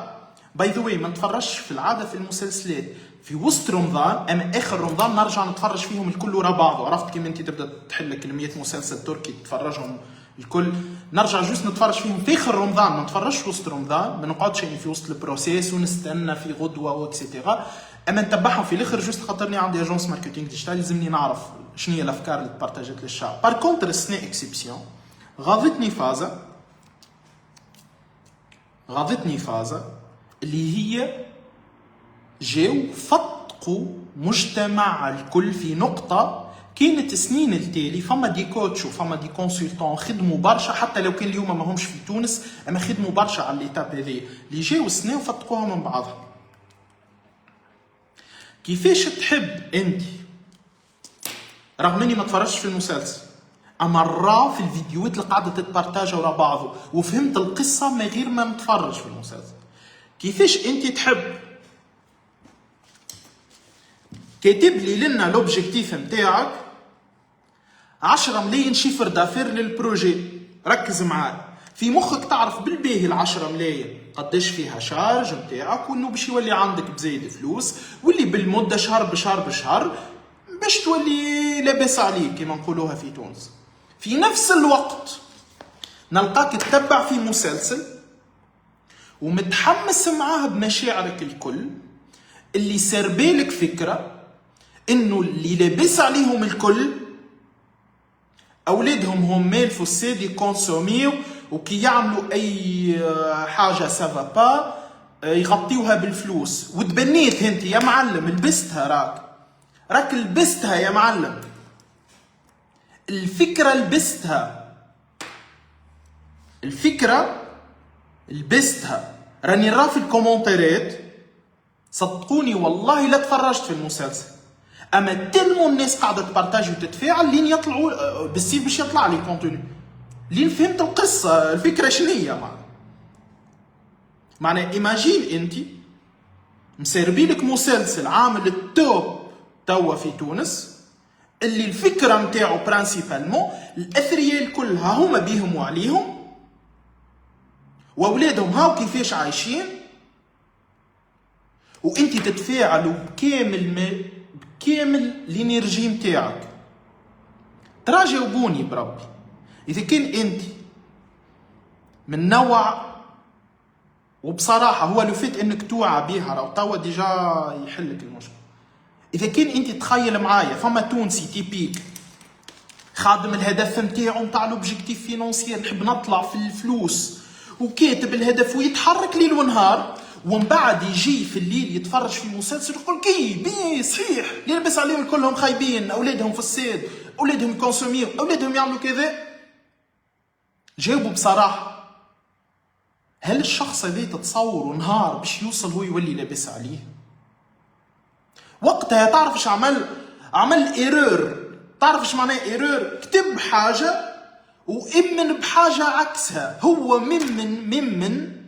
باي ذا واي ما نتفرجش في العاده في المسلسلات في وسط رمضان، اما اخر رمضان نرجع نتفرج فيهم الكل ورا بعضه. عرفت كيما انت تبدا تحل لك 100 مسلسل تركي تتفرجهم الكل، نرجع جوست نتفرج فيهم في اخر رمضان، ما نتفرجش وسط رمضان، ما نقعدش يعني في وسط البروسيس ونستنى في غدوه واكسيتيرا، اما نتبعهم في الاخر جوست خاطرني عندي اجونس ماركتينغ ديجيتال لازمني نعرف شنو هي الافكار اللي تبارطاجت للشعب. بار كونتر السنه اكسبسيون غاضتني فازه اللي هي جاو فتقوا مجتمع الكل في نقطة كانت سنين التالي. فما دي كوتش وفما دي كونسلتون خدموا برشا، حتى لو كان اليوم ما همش في تونس اما خدموا برشا على ليتاب هذه اللي جاو سنة وفتقوها من بعضها. كيفاش تحب انت رغم اني ما تفرجتش في المسلسل اما راه في الفيديوهات اللي قاعده تتبارتاجا ورا بعضه وفهمت القصه من غير ما نتفرج في المسلسل، كيفاش انت تحب كاتب لي لنا لوبجيكتيف نتاعك 10 ملايين شيفر دافير للبروجي؟ ركز معايا في مخك تعرف بالباهي ال 10 ملايين قداش فيها شارج نتاعك وانه باش يولي عندك بزايد فلوس واللي بالمده شهر بشهر باش تولي لاباس عليك كما نقولوها في تونس. في نفس الوقت نلقاك تتبع في مسلسل ومتحمس معاه بمشاعرك الكل اللي سربالك فكرة انه اللي لاباس عليهم الكل اولادهم هم مال فساد يكونسوميو وكي يعملوا اي حاجة سافا با يغطيوها بالفلوس. وتبنيت انت يا معلم لبستها، راك لبستها يا معلم، الفكرة لبستها. راني نرى في الكومنتيرات صدقوني والله لا تفرجت في المسلسل اما تلمو الناس قاعده تبارتاجي وتتفاعل لين يطلعوا بالسيف باش يطلع لي كونتوني لين فهمت القصه الفكره شنية. معناها ايماجين انت مسربي لك مسلسل عامل التوب توا في تونس اللي الفكره نتاعو برانسيبالمون الاثرياء الكل ها هما بيهم وعليهم واولادهم هاو كيفاش عايشين وانت تتفاعلوا بكامل الانرجي نتاعك. ترى جاوبوني بربي اذا كان انت من نوع. وبصراحه هو لو فيت انك توعى بيها راهو توا ديجا يحلك المشكل. اذا كان انت تخيل معايا فما تونسي تيبيك خادم الهدف نتاعو نتاع لوبجيكتيف فينونسيير، نحب نطلع في الفلوس، وكاتب الهدف ويتحرك ليل ونهار، ومن بعد يجي في الليل يتفرج في مسلسل يقول كي بي صحيح اللي لبس عليهم كلهم خايبين، اولادهم في الصيد، اولادهم يكونسوميو، اولادهم يعملوا كذا. جاوبوا بصراحه، هل الشخص هذا تتصور نهار باش يوصل هو يولي لابس عليه؟ وقتها تعرف ايش عمل ايرور. تعرف ايش معناه ايرور؟ كتب حاجه وامن بحاجه عكسها. هو ممن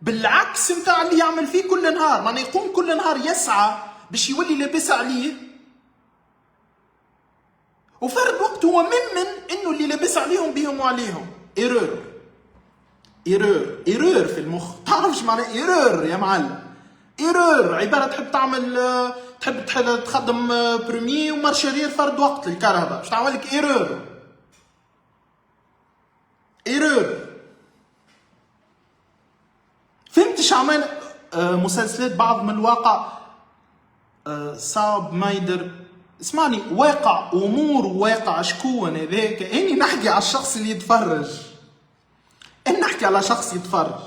بالعكس نتاع اللي يعمل فيه كل نهار، معناه يقوم كل نهار يسعى باش يولي لابس عليه، وفرد وقت هو ممن انه اللي لابس عليهم بيهم وعليهم. ايرور في المخ. تعرف ايش معناه ايرور يا معلم؟ ايرور عباره تحب تخدم بريمي ومارشارير فرد وقت الكهرباء، باش تعمل لك ايرور. فهمت ايش عمل مسلسلات بعض من الواقع صعب ما يدر. اسمعني، واقع امور واقع شكون هذاك؟ اني نحكي على الشخص اللي يتفرج، اني نحكي على شخص يتفرج.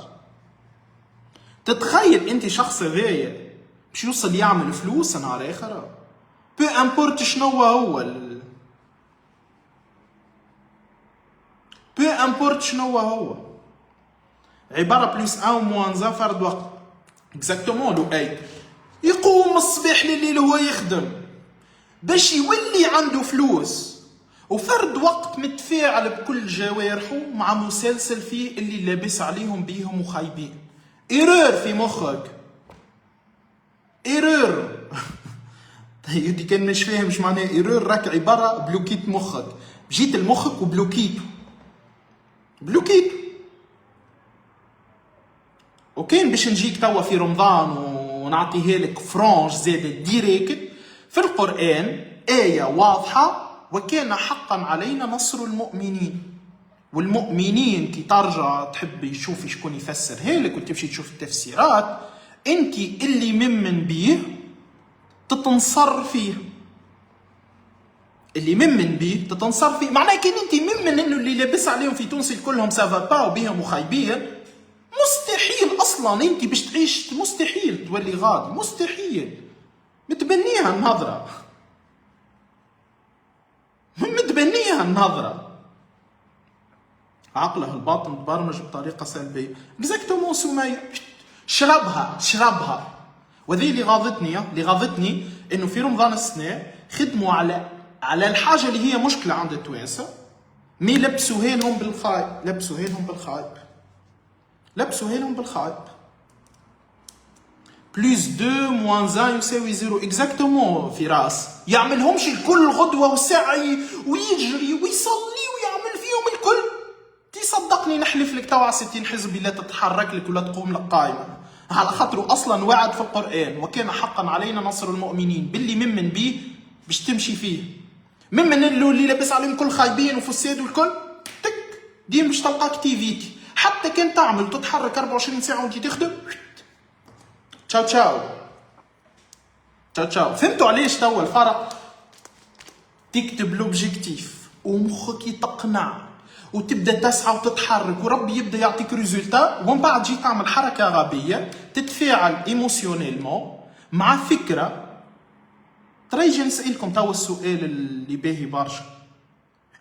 تتخيل انت شخص هذايا باش يوصل يعمل فلوس نهار اخر؟ بو امبورت شنو هو عباره بلوس ان موان زا فرد وقت اكزاكتومون. لو اي يقوم الصباح لليل هو يخدم باش يولي عنده فلوس، وفرد وقت متفاعل بكل جوارحه مع مسلسل فيه اللي لابس عليهم بيهم وخايبين. ايرور في مخك، ايرور. يدي كان مش فاهم ايش معناه ايرور، راك عباره بلوكيت مخك، جيت لمخك وبلوكيته. وكان باش نجيك توا في رمضان ونعطيها لك فرانش زادة ديريكت في القرآن آية واضحة: وكان حقا علينا نصر المؤمنين. والمؤمنين كي ترجع تحب يشوف شكون يفسرها لك وتمشي تشوف التفسيرات، انت اللي ممن بيه تتنصر فيه، معناه كان انت ممن انه اللي لابس عليهم في تونس كلهم سافا با وبيهم وخايبين، مستحيل اصلا انت باش تعيش، مستحيل تولي غادي، مستحيل. متبنيها النظرة. عقله الباطن تبرمج بطريقة سلبية. اكزاكتومون سمية، شربها. وذي اللي غاضتني انه في رمضان السنة خدموا على الحاجة اللي هي مشكلة عند التوانسة، مي لبسوها لهم بالخايب. بلوس 2 موان 1 يساوي 0. اكزاكتومون فراس. يعملهمش الكل غدوة وسعي ويجري ويصلي ويعمل فيهم الكل. تصدقني نحلف لك توا 60 حزب لا تتحرك لك ولا تقوم لك قائمة، على خاطره اصلا وعد في القرآن: وكان حقا علينا نصر المؤمنين. باللي ممن بيه باش تمشي فيه، ممن اللي لابس عليهم كل خايبين وفساد والكل تك ديم باش تلقى اكتيفيتي. حتى كان تعمل تتحرك 24 ساعة وانت تخدم، تشاو. فهمتوا علاش توا الفرق؟ تكتب لوبجيكتيف ومخك يتقنع وتبدا تسعى وتتحرك وربي يبدا يعطيك ريزولتا، ومن بعد تجي تعمل حركه غبيه تتفاعل ايموسيونيلمون مع فكره. ترى يجي نسالكم توا السؤال اللي باهي برشا: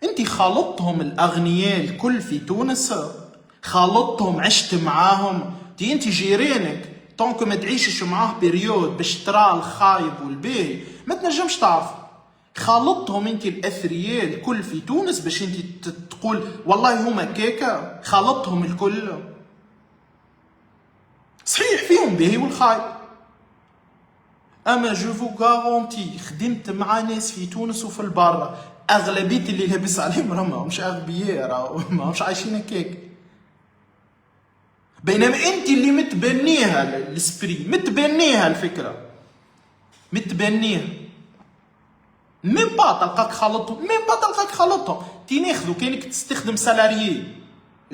انت خالطتهم الاغنياء الكل في تونس؟ خالطتهم، عشت معاهم؟ انت جيرانك طونك ما تعيشش معاه بيريود باش ترى الخايب والباهي ما تنجمش تعرف. خالطتهم انت الاثرياء الكل في تونس باش انت تقول والله هما كيكا؟ خالطهم الكل؟ صحيح فيهم باهي والخايب، اما جو فو غارونتي خدمت مع ناس في تونس وفي البر اغلبيه اللي لابس عليهم راهم مش اغبياء، ماهمش عايشين هكاك. بينما انت اللي متبنيها السبري، متبنيها الفكره، متبنيها. مين با تلقاك خلطهم، تي ناخذوا كانك تستخدم سالاريي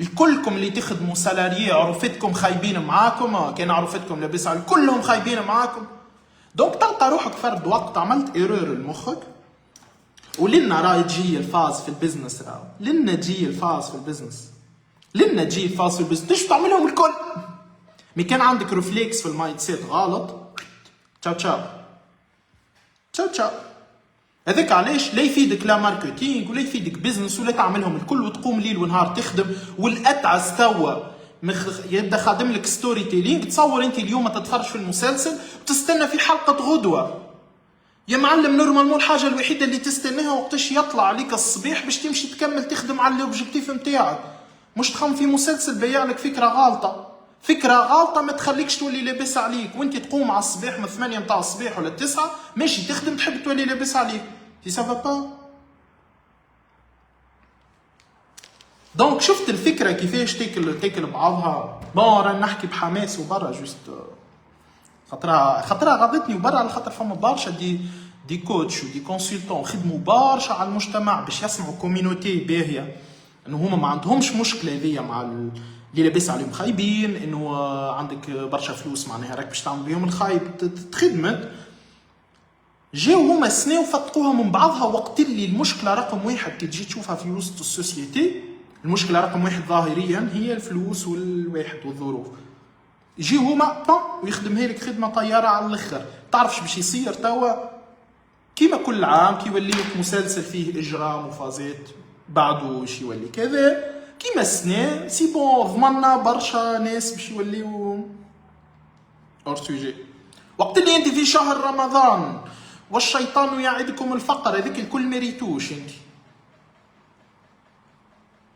الكلكم اللي تخدموا سالاريي عرفتكم خايبين معاكم، كان عرفتكم لاباس على كلهم خايبين معاكم. دونك تلقى روحك فرد وقت عملت ايرور لمخك. ولنا راي تجي الفاز في البزنس، راهو لنا تجي الفاز في البزنس، لنا تجي الفاز في البزنس، تيجي تعملهم الكل. مي كان عندك ريفليكس في المايند سيت غلط، تشاو تشاو تشاو تشاو. هذاك علاش لا يفيدك لا ماركتينغ ولا يفيدك بزنس ولا تعملهم الكل وتقوم ليل ونهار تخدم. والاتعس توا يبدا خادم لك ستوري تيلينغ. تصور انت اليوم تتفرج في المسلسل وتستنى في حلقه غدوه، يا معلم نورمالمون الحاجه الوحيده اللي تستناها وقتاش يطلع عليك الصبيح باش تمشي تكمل تخدم على الاوبجيكتيف نتاعك، مش تخم في مسلسل بيع لك فكره غلطه. فكره غلطه ما تخليكش تولي لاباس عليك، وانت تقوم على الصباح من 8 نتاع الصباح ولا 9 ماشي تخدم تحب تولي لاباس عليك. سي سافا با. دونك شفت الفكره كيفاش تاكل بعضها. بون راه نحكي بحماس وبرا جوست خاطرها غضتني وبرا، على خاطر فما برشا دي كوتش ودي كونسلتون خدموا برشا على المجتمع باش يصنعوا كوميونيتي باهيه، انه هما ما عندهمش مشكله هذيا مع اللي لاباس عليهم خايبين، انه عندك برشا فلوس معناها راك باش تعمل بهم الخايب تخدمت. جاو هما سنة وفتقوها من بعضها، وقت اللي المشكله رقم واحد كي تجي تشوفها في وسط السوسيتي، المشكله رقم واحد ظاهريا هي الفلوس والواحد والظروف. يجيو هما ويخدمها لك خدمه طياره على الاخر. تعرفش باش يصير توا؟ كيما كل عام كيولي لك مسلسل فيه اجرام وفازات، بعده واش يولي كذا، كيما السنه سي بون ضمنا برشا ناس باش يوليو اور سوجي. وقت اللي انت في شهر رمضان والشيطان يعدكم الفقر، هذيك الكل ميريتوش انت،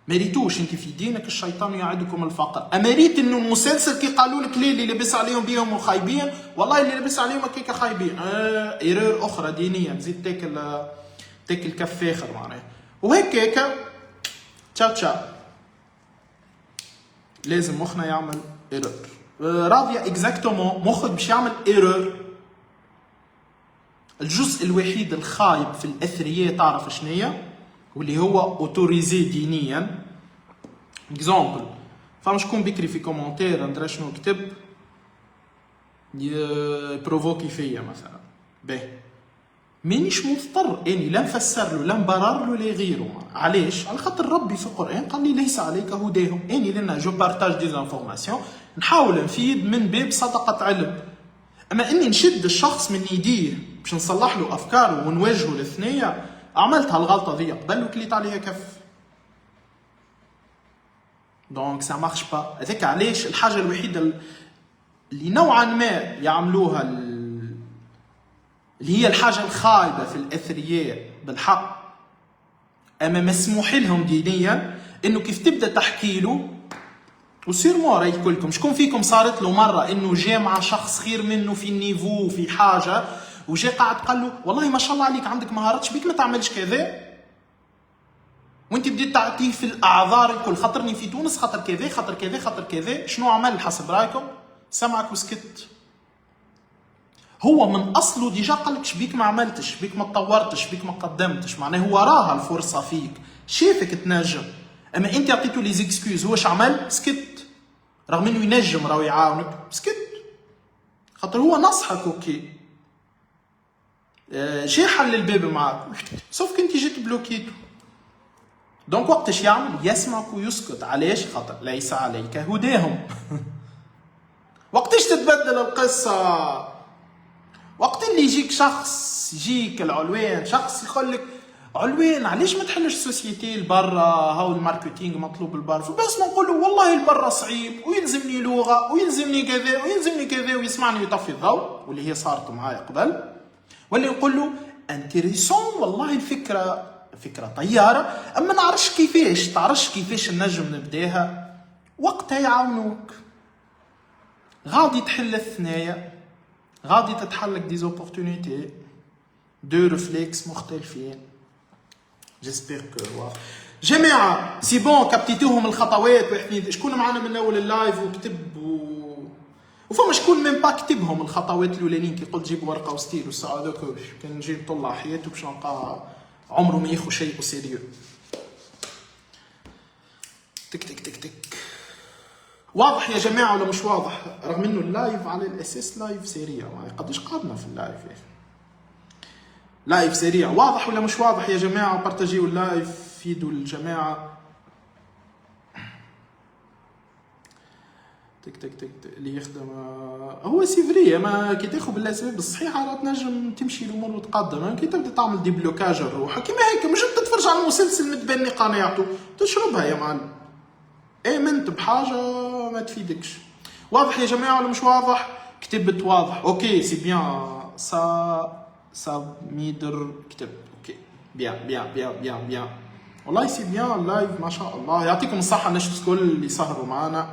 مريتوش انت في دينك الشيطان يعدكم الفقر. امريت انه المسلسل كي قالوا لك ليه اللي لبس عليهم بيهم وخايبين، والله اللي لبس عليهم هكاك خايبين. ايرور اخرى دينيه، تزيد تاكل كف فاخر معناها وهكاك. تشاو تشاو. لازم مخنا يعمل ايرور. راضيه اكزاكتومون مخك باش يعمل ايرور. الجزء الوحيد الخايب في الاثرياء تعرف شنية؟ واللي هو اوتوريزي دينيا. اكزامبل، فما شكون بكري في كومنتير ندري شنو كتب بروفوكي فيا مثلا، باهي مانيش مضطر اني لا نفسر له لا نبرر له لا غيره. علاش؟ على خاطر ربي في القران قال لي ليس عليك هداهم، اني لنا جو بارتاج دي انفورماسيون، نحاول نفيد من باب صدقه علم. اما اني نشد الشخص من يديه باش نصلح له افكاره ونواجهه الاثنيه، عملت هالغلطه ذي قبل وكليت عليها كف. دونك سا مارش با. هذاك علاش الحاجه الوحيده اللي نوعا ما يعملوها اللي هي الحاجه الخايبه في الاثرياء بالحق، اما مسموح لهم دينيا، انه كيف تبدا تحكي له وسير مو راي كلكم شكون فيكم صارت له مره انه جاء مع شخص خير منه في النيفو في حاجه، وجاء قاعد قال له والله ما شاء الله عليك عندك مهارات شبيك ما تعملش كذا، وانت بديت تعطيه في الاعذار الكل، خاطرني في تونس خاطر كذا خاطر كذا خاطر كذا. شنو عمل حسب رايكم؟ سمعك وسكت. هو من اصله ديجا قال لك شبيك ما عملتش، شبيك ما تطورتش، شبيك ما قدمتش، معناه هو راها الفرصه فيك، شافك تنجم، اما انت عطيته لي زيكسكيوز. هو عمل؟ سكت، رغم انه ينجم راهو يعاونك، سكت خاطر هو نصحك. اوكي جي حل الباب معاك، سوف كنت جيت بلوكيتو. دونك وقتاش يعمل؟ يسمعك ويسكت. علاش؟ خاطر ليس عليك هداهم. وقتاش تتبدل القصه؟ وقت اللي يجيك شخص، يجيك العلوان شخص يقول لك علوان علاش ما تحلش السوسيتي البرا، هاو الماركتينغ مطلوب البرا، بس ما نقول له والله البرا صعيب ويلزمني لغه ويلزمني كذا ويلزمني كذا، ويسمعني ويطفي الضوء، واللي هي صارت معايا قبل. ولا يقول له انتريسون والله فكره طياره، اما نعرفش كيفاش، تعرفش كيفاش نجم نبداها. وقتها يعاونوك، غادي تحل الثنايا، غادي تتحلك دي زوبورتونيتي، دو ريفليكس مختلفين. جيسبيغ كو جماعه سي بون كابتيتوهم الخطوات. شكون معنا من اول اللايف وكتب وفما شكون ميم با كتبهم الخطوات الاولانيين كي قلت جيب ورقه وستيل والساعه هذاك كان نجي نطلع حياته باش نلقى عمره ما ياخذ شيء سيريو. تك تك تك تك واضح يا جماعه ولا مش واضح؟ رغم انه اللايف على الاساس لايف سريع، ما قديش قعدنا في اللايف يا اخي. لايف سريع، واضح ولا مش واضح يا جماعه؟ بارتاجيو اللايف، فيدوا الجماعه. تك تك تك اللي يخدم هو سيفري، ما كي تاخذ بالاسباب الصحيحه راه تنجم تمشي الامور وتقدم. كي تبدا تعمل ديبلوكاج الروح كيما هيك، مش تتفرج على مسلسل متبني قناعته تشربها يا معلم. امنت بحاجه ما تفيدكش. واضح يا جماعه ولا مش واضح؟ كتبت واضح، اوكي سي بيان. سا ميدر كتب اوكي، بيان بيان بيان بيان بيان. والله سي بيان اللايف ما شاء الله. يعطيكم الصحه الناس الكل اللي سهروا معنا،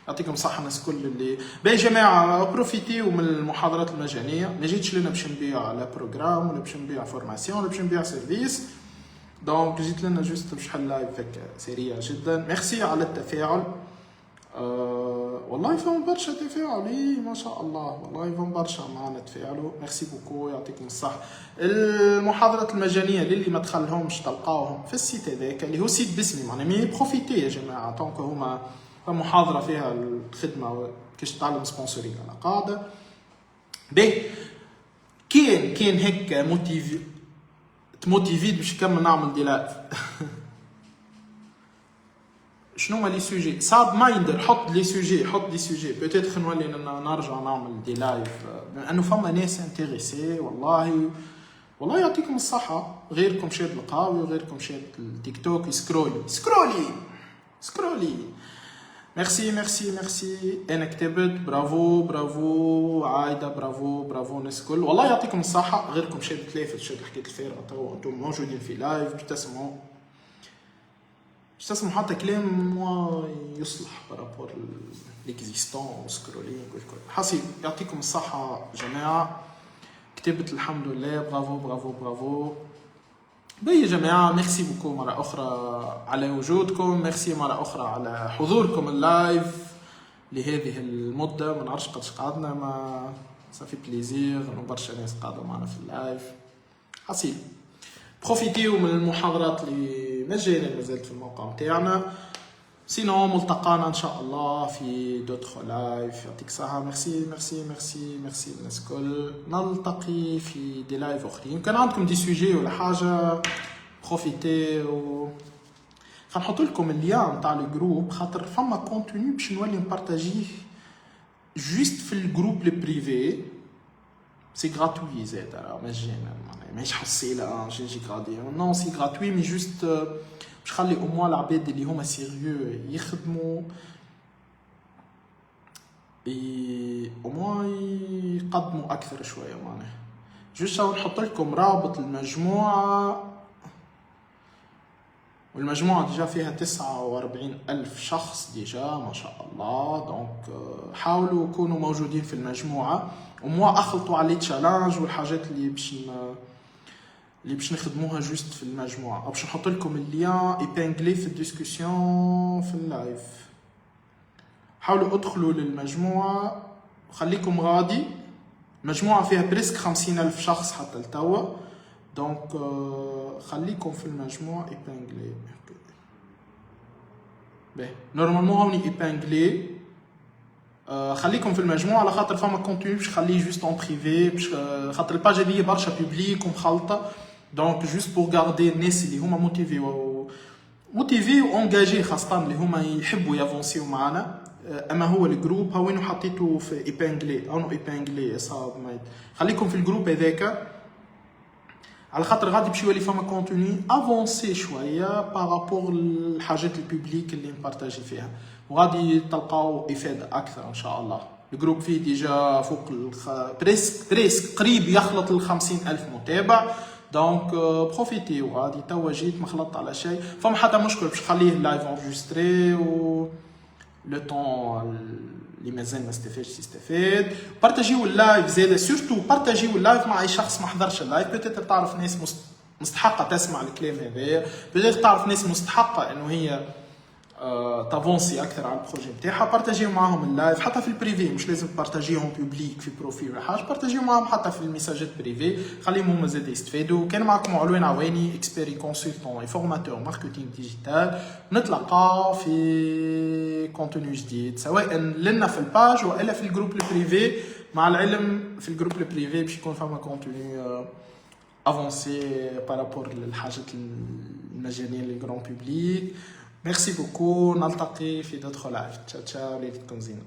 يعطيكم الصحه الناس الكل اللي باهي. جماعه بروفيتيو من المحاضرات المجانيه، ما جيتش لنا باش نبيع لا بروجرام ولا باش نبيع فورماسيون ولا باش نبيع سيرفيس. دونك جيت لنا جوست بشحال لايف هكا سريع جدا. ميرسي على التفاعل. والله فهم برشا تفاعل، ما شاء الله، والله فهم برشا معنا تفاعلوا. ميرسي بوكو، يعطيكم الصحة. المحاضرات المجانية للي ما دخلهمش تلقاوهم في السيت هذاك اللي هو سيت باسمي، معناها مي بروفيتي يا جماعة. دونك هما محاضرة فيها الخدمة كيش تعلم سبونسورينغ على قاعدة. باهي كاين هيك تموتيفيد باش نكمل نعمل دي لايف. شنو هما لي سوجي؟ صاب مايندر، حط لي سوجي، حط دي سوجي بوتيتر نولي نرجع نعمل دي لايف، لانه فما ناس انتريسي. والله يعطيكم الصحة. غيركم شاد القهوي وغيركم شاد التيك توك سكرولي. ميرسي. انا كتبت برافو عايدة، برافو ناس الكل. والله يعطيكم الصحة. غيركم شاد تلافت، شاد حكيت الفارغة. تو انتم موجودين في لايف باش تسمعوا حتى كلام يصلح بارابور ليكزيستون سكرولينغ والكل. حسيب يعطيكم الصحة جماعة. كتبت الحمد لله. برافو. باهي يا جماعة، ميرسي بوكو مرة أخرى على وجودكم، ميرسي مرة أخرى على حضوركم اللايف لهذه المدة. ما نعرفش قداش قعدنا، ما صافي بليزير انه برشا ناس قاعدة معنا في اللايف. حسيب بروفيتيو من المحاضرات اللي مجانا مازالت في الموقع متاعنا. سينو ملتقانا ان شاء الله في دوتخ لايف. يعطيك الصحة. ميرسي الناس الكل. نلتقي في دي لايف اخرين. كان عندكم دي سوجي ولا حاجة بروفيتي خنحط لكم اللين تاع الجروب، خاطر فما كونتوني باش نولي نبارطاجيه جوست في الجروب البريفي. سي غراتوي زاد، راه مجانا، ماهيش حصيله جي غادي نو، سي غراتوي مي جوست باش نخلي او موان العباد اللي هما سيريو يخدموا او موان يقدموا اكثر شويه. معناها جوست نحط لكم رابط المجموعه، والمجموعه ديجا فيها 49,000 شخص ديجا ما شاء الله. دونك حاولوا كونوا موجودين في المجموعه، وموا اخلطوا على تشالنج والحاجات اللي باش نخدموها جوست في المجموعه. باش نحط لكم اللين ايبانغلي في الديسكوسيون في اللايف. حاولوا ادخلوا للمجموعه وخليكم غادي. المجموعه فيها بريسك 50,000 شخص حتى لتوا. دونك خليكم في المجموعه ايبانغلي. باهي نورمالمون هوني ايبانغلي. خليكم في المجموعه على خاطر فما كونتوني باش نخليه جوست اون بريفي، باش خاطر الباج هذه برشا بوبليك ومخلطه. دونك جوست بور غاردي الناس اللي هما موتيفي وانجاجي، خاصه اللي هما يحبوا يافونسيو معنا. اما هو الجروب ها وين حطيته في ايبانغلي او نو ايبانغلي صاب مايت. خليكم في الجروب هذاك على خاطر غادي باش يولي فما كونتوني افونسي شويه بارابور الحاجات البوبليك اللي نبارطاجي فيها، وغادي تلقاو افاده اكثر ان شاء الله. الجروب فيه ديجا فوق بريسك قريب يخلط 50,000 متابع. دونك بروفيتي. وغادي توا جيت ما خلطت على شيء، فما حتى مشكل باش نخليه لايف انجستري و لو طون اللي مازال ما استفادش يستفاد. بارطاجيو اللايف زاده، سورتو بارطاجيو اللايف مع اي شخص ما حضرش اللايف. بيتيتر تعرف ناس مستحقه تسمع الكلام هذا، بيتيتر تعرف ناس مستحقه انه هي تافونسي اكثر على البروجي نتاعها. بارطاجيو معاهم اللايف حتى في البريفي، مش لازم تبارطاجيهم بوبليك في بروفيل ولا حاجه، بارطاجيو معاهم حتى في الميساجات بريفي، خليهم هما زاد يستفادوا. كان معكم علوان عواني اكسبيري كونسلتون اي فورماتور ماركتينغ ديجيتال. نتلاقاو في كونتوني جديد سواء لنا في الباج والا في الجروب البريفي. مع العلم في الجروب البريفي باش يكون فما كونتوني افونسي بارابور للحاجات المجانيه للجران بوبليك. ميرسي بوكو، نلتقي في دوتر لايف. تشاو تشاو، ليلتكم زينه.